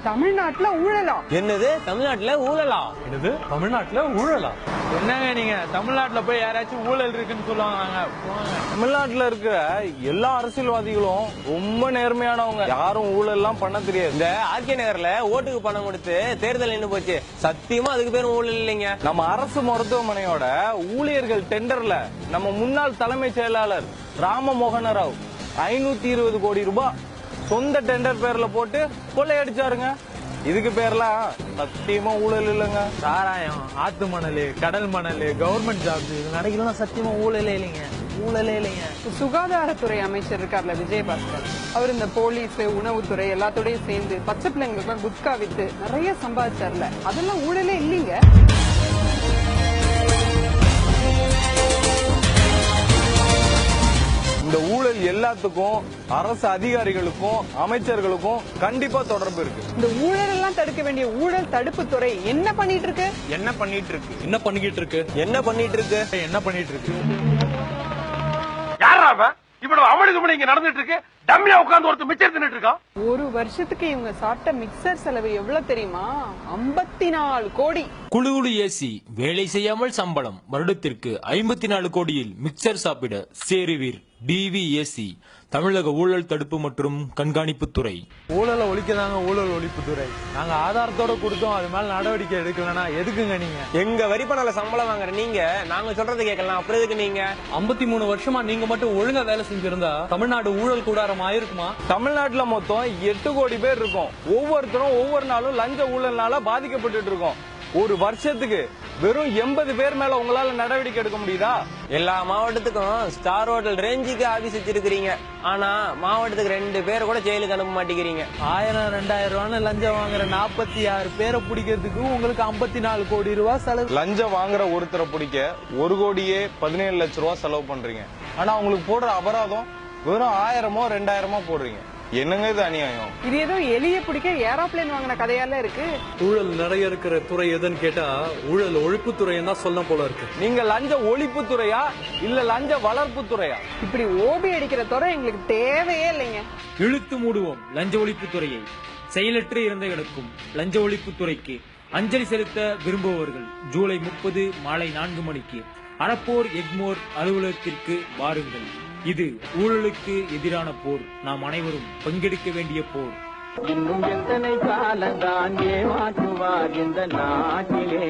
தமிழ்நாட்டுல ஊழலா? என்னது தமிழ்நாட்டுல ஊழலா? என்னது தமிழ்நாட்டுல ஊழலா? என்னங்க நீங்க தமிழ்நாட்டுல போய் யாராச்சும் ஊழல் இருக்குன்னு சொல்லுவாங்க? தமிழ்நாட்டுல இருக்கிற எல்லா அரசியல்வாதிகளும் ரொம்ப நேர்மையானவங்க, யாரும் ஊழல் எல்லாம் பண்ண தெரியாது. இந்த ஆர்கே நகர்ல ஓட்டுக்கு பணம் கொடுத்து தேர்தல் நின்னு போச்சு, சத்தியமா அதுக்கு பேரும் ஊழல் இல்லைங்க. நம்ம அரசு மருத்துவமனையோட ஊழியர்கள் டெண்டர்ல நம்ம முன்னாள் தலைமைச் செயலாளர் ராமமோகன ராவ் 520 கோடி ரூபாய் சொந்த டெண்டர் பேர்ல போட்டு கொள்ளையடிச்சாருங்க. இதுக்கு பேர்லாம் சத்தியமா ஊழல் இல்லைங்க. சாராயம், ஆத்து மணல், கடல் மணல், கவர்மெண்ட் ஜாப்ஸ் இது நடக்கலாம், சத்தியமா ஊழலே இல்லைங்க, ஊழலே இல்லைங்க. சுகாதாரத்துறை அமைச்சர் இருக்கார்ல விஜயபாஸ்கர், அவர் இந்த போலீஸ், உணவுத்துறை எல்லாத்தோடயும் சேர்ந்து பச்சை பிள்ளைங்களுக்கு குட்கா வித்து நிறைய சம்பாதிச்சார்ல, அதெல்லாம் ஊழலே இல்லைங்க. இந்த ஊழல் எல்லாத்துக்கும் அரசு அதிகாரிகளுக்கும் அமைச்சர்களுக்கும் கண்டிப்பா தொடர்பு இருக்கு. இந்த ஊழல் எல்லாம் தடுக்க வேண்டிய ஊழல் தடுப்பு துறை என்ன பண்ணிட்டு இருக்கு? என்ன பண்ணிட்டு இருக்கு? என்ன பண்ணிக்கிட்டு இருக்கு? என்ன பண்ணிட்டு இருக்கு? என்ன பண்ணிட்டு இருக்கு? யாரா அவன்? இவ்வளவு அமளி இங்க நடந்துட்டு இருக்கு. டம்மியா உட்கார்ந்து ஒருத்தர் மிச்சர் தின்னுட்டு இருக்கான். ஒரு வருஷத்துக்கு இவங்க சாப்பிட்ட மிக்சர் செலவு எவ்வளவு தெரியுமா? 54 கோடி. குழு குழு ஏசி, வேலை செய்யாமல் சம்பளம், வருடத்திற்கு 54 கோடியில் மிக்சர் சாப்பிட சேருவீர். டிவிஏசி, தமிழக ஊழல் தடுப்பு மற்றும் கண்காணிப்பு துறை. ஊழலை ஒழிக்கதாங்க ஊழல் ஒழிப்பு துறை. நாங்க ஆதாரத்தோட கொடுத்தோம், அது மேல நடவடிக்கை எடுக்கலன்னா எதுக்குங்க நீங்க? எங்க வரி பணம்ல சம்பளம் வாங்குற நீங்க நாங்க சொல்றதை கேட்கலாம், அப்புறம் எதுக்கு நீங்க? 53 வருஷமா நீங்க மட்டும் ஒழுங்கா வேலை செஞ்சிருந்தா தமிழ்நாடு ஊழல் கூடாரம் ஆயிருக்குமா? தமிழ்நாட்டுல மொத்தம் 8 கோடி பேர் இருக்கும். ஒவ்வொருத்தரும் ஒவ்வொரு நாளும் லஞ்ச ஊழல்னால பாதிக்கப்பட்டு இருக்கோம். ஒரு வருஷத்துக்கு வெறும் 80 பேர் மேல உங்களால நடவடிக்கை எடுக்க முடியுதா? எல்லா மாவட்டத்துக்கும் ஸ்டார் ஹோட்டல் ரேஞ்சுக்கு ஆபீஸ் வச்சிருக்கீங்க, ஆனா மாவட்டத்துக்கு 2 பேர் கூட ஜெயிலுக்கு அனுப்ப மாட்டேங்கிறீங்க. 1000-2000 ரூபான்னு லஞ்சம் வாங்குற 46 பேரை பிடிக்கிறதுக்கு உங்களுக்கு 54 கோடி ரூபாய் செலவு. லஞ்சம் வாங்குற ஒருத்தரை பிடிக்க 1 கோடியே 17 லட்சம் ரூபாய் செலவு பண்றீங்க. ஆனா உங்களுக்கு போடுற அபராதம் வெறும் 1000மோ 2000மோ போடுறீங்க. என்னங்க இது அநியாயம்? இது ஏதோ எலிய பிடிக்க ஏரோப்ளேன் வாங்கின கதையால இருக்கு. ஊழல் நிறைய இருக்கிற துறை எதுன்னு கேட்டா ஊழல் ஒழிப்பு துறைன்னு தான் சொல்ல போல இருக்கு. நீங்க லஞ்ச ஒழிப்பு துறையா இல்ல லஞ்ச வளர்ப்பு துறையா? இப்படி ஓபி அடிக்கிற துறை எங்களுக்கு தேவையே இல்லைங்க. இழுத்து மூடுவோம் லஞ்ச ஒழிப்பு துறையை. செயலற்று இறந்து கிடக்கும் லஞ்ச ஒழிப்பு துறைக்கு அஞ்சலி செலுத்த விரும்புபவர்கள் ஜூலை 30 மாலை 4 மணிக்கு அறப்போர் எக்மோர் அலுவலகத்திற்கு வாருங்கள். இது ஊழலுக்கு எதிரான போர். நாம் அனைவரும் பங்கெடுக்க வேண்டிய போர். இன்னும் எத்தனை காலந்தான் ஏமாற்றுவார் இந்த நாட்டிலே?